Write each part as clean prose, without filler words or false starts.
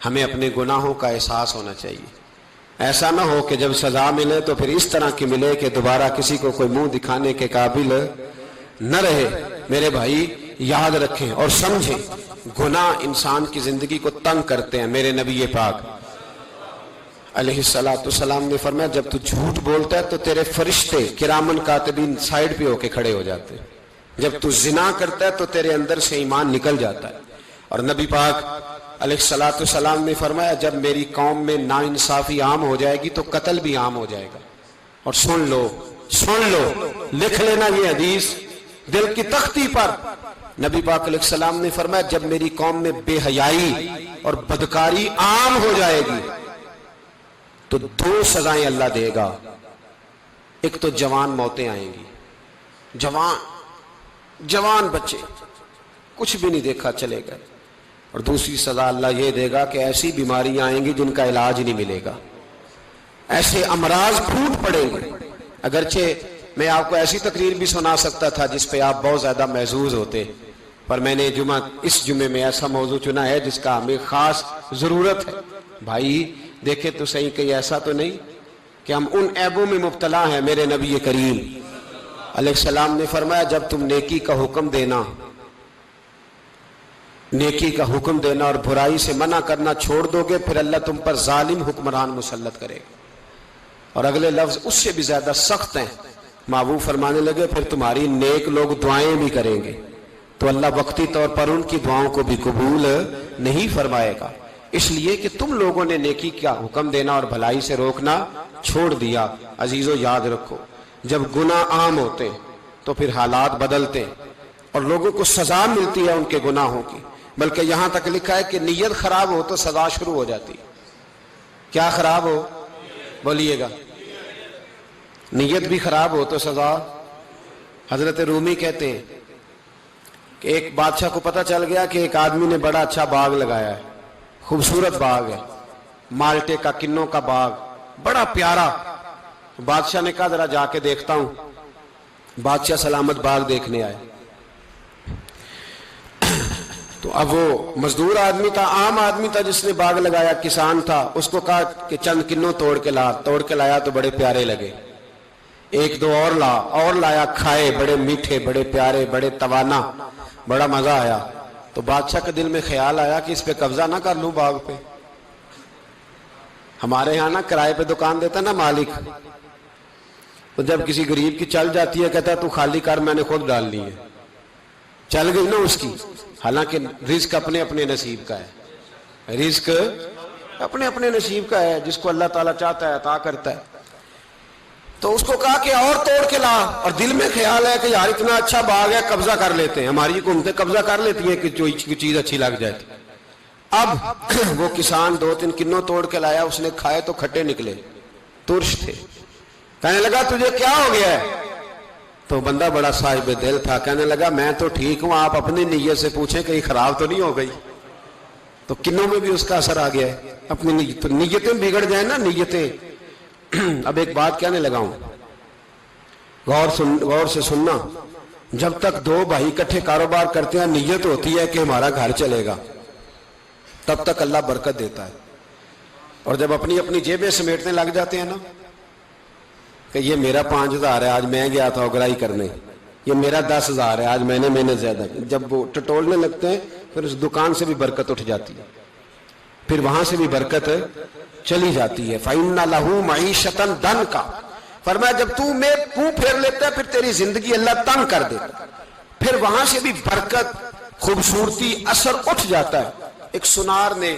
ہمیں اپنے گناہوں کا احساس ہونا چاہیے. ایسا نہ ہو کہ جب سزا ملے تو پھر اس طرح کی ملے کہ دوبارہ کسی کو کوئی منہ دکھانے کے قابل نہ رہے. میرے بھائی یاد رکھیں اور سمجھیں، گناہ انسان کی زندگی کو تنگ کرتے ہیں. میرے نبی پاک علیہ السلام نے فرمایا جب تو جھوٹ بولتا ہے تو تیرے فرشتے کرامن کاتبین سائیڈ پہ ہو کے کھڑے ہو جاتے ہیں. جب تو زنا کرتا ہے تو تیرے اندر سے ایمان نکل جاتا ہے. اور نبی پاک علیہ السلام نے فرمایا جب میری قوم میں ناانصافی عام ہو جائے گی تو قتل بھی عام ہو جائے گا. اور سن لو لکھ لینا یہ حدیث دل کی تختی پر. نبی پاک علیہ السلام نے فرمایا جب میری قوم میں بے حیائی اور بدکاری عام ہو جائے گی تو 2 سزائیں اللہ دے گا. ایک تو جوان موتیں آئیں گی، جوان بچے کچھ بھی نہیں دیکھا چلے گئے. اور دوسری سزا اللہ یہ دے گا کہ ایسی بیماریاں آئیں گی جن کا علاج نہیں ملے گا، ایسے امراض پھوٹ پڑیں گے. اگرچہ میں آپ کو ایسی تقریر بھی سنا سکتا تھا جس پہ آپ بہت زیادہ محظوظ ہوتے، پر میں نے اس جمعے میں ایسا موضوع چنا ہے جس کا ہمیں خاص ضرورت ہے. بھائی دیکھیں تو صحیح کہیں ایسا تو نہیں کہ ہم ان عیبوں میں مبتلا ہیں. میرے نبی کریم علیہ السلام نے فرمایا جب تم نیکی کا حکم دینا اور برائی سے منع کرنا چھوڑ دو گے پھر اللہ تم پر ظالم حکمران مسلط کرے گا. اور اگلے لفظ اس سے بھی زیادہ سخت ہیں. محبوب فرمانے لگے پھر تمہاری نیک لوگ دعائیں بھی کریں گے تو اللہ وقتی طور پر ان کی دعاؤں کو بھی قبول نہیں فرمائے گا. اس لیے کہ تم لوگوں نے نیکی کا حکم دینا اور بھلائی سے روکنا چھوڑ دیا. عزیزو یاد رکھو جب گناہ عام ہوتے تو پھر حالات بدلتے اور لوگوں کو سزا ملتی ہے ان کے گناہوں کی. بلکہ یہاں تک لکھا ہے کہ نیت خراب ہو تو سزا شروع ہو جاتی. کیا خراب ہو؟ بولیے گا. نیت بھی خراب ہو تو سزا. حضرت رومی کہتے ہیں کہ ایک بادشاہ کو پتہ چل گیا کہ ایک آدمی نے بڑا اچھا باغ لگایا ہے، خوبصورت باغ ہے، مالٹے کا کنوں کا باغ بڑا پیارا. بادشاہ نے کہا ذرا جا کے دیکھتا ہوں. بادشاہ سلامت باغ دیکھنے آئے تو اب وہ مزدور آدمی تھا، عام آدمی تھا جس نے باغ لگایا، کسان تھا. اس کو کہا کہ چند کنوں توڑ کے لایا تو بڑے پیارے لگے. 1-2 اور لایا، کھائے، بڑے میٹھے، بڑے پیارے، بڑے توانا، بڑا مزہ آیا. تو بادشاہ کے دل میں خیال آیا کہ اس پہ قبضہ نہ کر لوں باغ پہ. ہمارے یہاں نا کرائے پہ دکان دیتا نا مالک، تو جب کسی غریب کی چل جاتی ہے کہتا ہے تو خالی کر، میں نے خود ڈال لی ہے. چل گئی نا اس کی. حالانکہ رزق اپنے اپنے نصیب کا ہے، رزق اپنے اپنے نصیب کا ہے، جس کو اللہ تعالیٰ چاہتا ہے عطا کرتا ہے. تو اس کو کہا کہ اور توڑ کے لا، اور دل میں خیال ہے کہ یار اتنا اچھا باغ ہے قبضہ کر لیتے ہیں. ہماری حکومتیں قبضہ کر لیتی ہیں کہ جو چیز اچھی لگ جائے. اب وہ کسان 2-3 کنوں توڑ کے لایا، اس نے کھائے تو کھٹے نکلے، ترش تھے. کہنے لگا تجھے کیا ہو گیا ہے؟ تو بندہ بڑا صاحب دل تھا، کہنے لگا میں تو ٹھیک ہوں، آپ اپنی نیت سے پوچھیں کہیں خراب تو نہیں ہو گئی. تو کنوں میں بھی اس کا اثر آ گیا ہے. اپنی نیتیں بگڑ جائیں نا، نیتیں. اب ایک بات کہنے لگا ہوں، غور سے سننا. جب تک 2 بھائی اکٹھے کاروبار کرتے ہیں نیت ہوتی ہے کہ ہمارا گھر چلے گا، تب تک اللہ برکت دیتا ہے. اور جب اپنی اپنی جیبیں سمیٹنے لگ جاتے ہیں نا کہ یہ میرا 5,000 ہے آج میں گیا تھا اگرائی کرنے، یہ میرا 10,000 ہے آج میں نے محنت زیادہ کی، جب وہ ٹٹولنے لگتے ہیں پھر اس دکان سے بھی برکت اٹھ جاتی ہے، پھر وہاں سے بھی برکت چلی جاتی ہے. فَإِنَّ لَهُ مَعِيشَةً ضَنْكَ. فرمایا جب تو میں منہ پھیر لیتا ہے پھر تیری زندگی اللہ تنگ کر دیتا، پھر وہاں سے بھی برکت، خوبصورتی، اثر اٹھ جاتا ہے. ایک سنار نے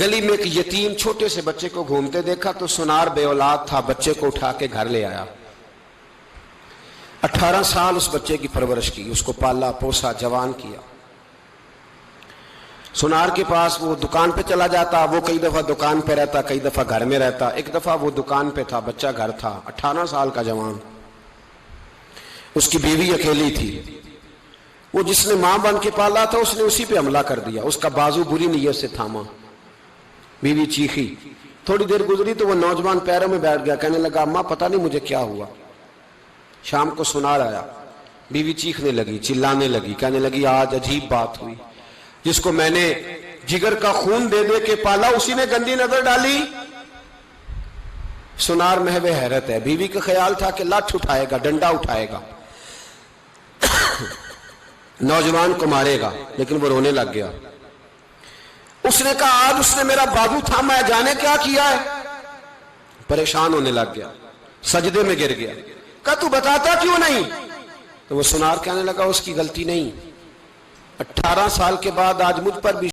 گلی میں ایک یتیم چھوٹے سے بچے کو گھومتے دیکھا تو سنار بے اولاد تھا، بچے کو اٹھا کے گھر لے آیا. 18 سال اس بچے کی پرورش کی، اس کو پالا پوسا، جوان کیا. سنار کے پاس وہ دکان پہ چلا جاتا، وہ کئی دفعہ دکان پہ رہتا، کئی دفعہ گھر میں رہتا. ایک دفعہ وہ دکان پہ تھا، بچہ گھر تھا، 18 سال کا جوان. اس کی بیوی اکیلی تھی. وہ جس نے ماں بن کے پالا تھا اس نے اسی پہ حملہ کر دیا، اس کا بازو بری نیت سے تھاما. بیوی چیخی. تھوڑی دیر گزری تو وہ نوجوان پیروں میں بیٹھ گیا، کہنے لگا اماں پتہ نہیں مجھے کیا ہوا. شام کو سنار آیا، بیوی چیخنے لگی، چلانے لگی، کہنے لگی آج عجیب بات ہوئی. جس کو میں نے جگر کا خون دے دے کے پالا اسی نے گندی نظر ڈالی. سنار محو حیرت ہے. بیوی کا خیال تھا کہ لاٹھ اٹھائے گا, ڈنڈا اٹھائے گا, نوجوان کو مارے گا, لیکن وہ رونے لگ گیا. اس نے کہا آج اس نے میرا بازو تھاما ہے, جانے کیا کیا ہے. پریشان ہونے لگ گیا, سجدے میں گر گیا. کہا تو بتاتا کیوں نہیں؟ تو وہ سنار کہنے لگا اس کی غلطی نہیں, 18 سال کے بعد آج مجھ پر بھی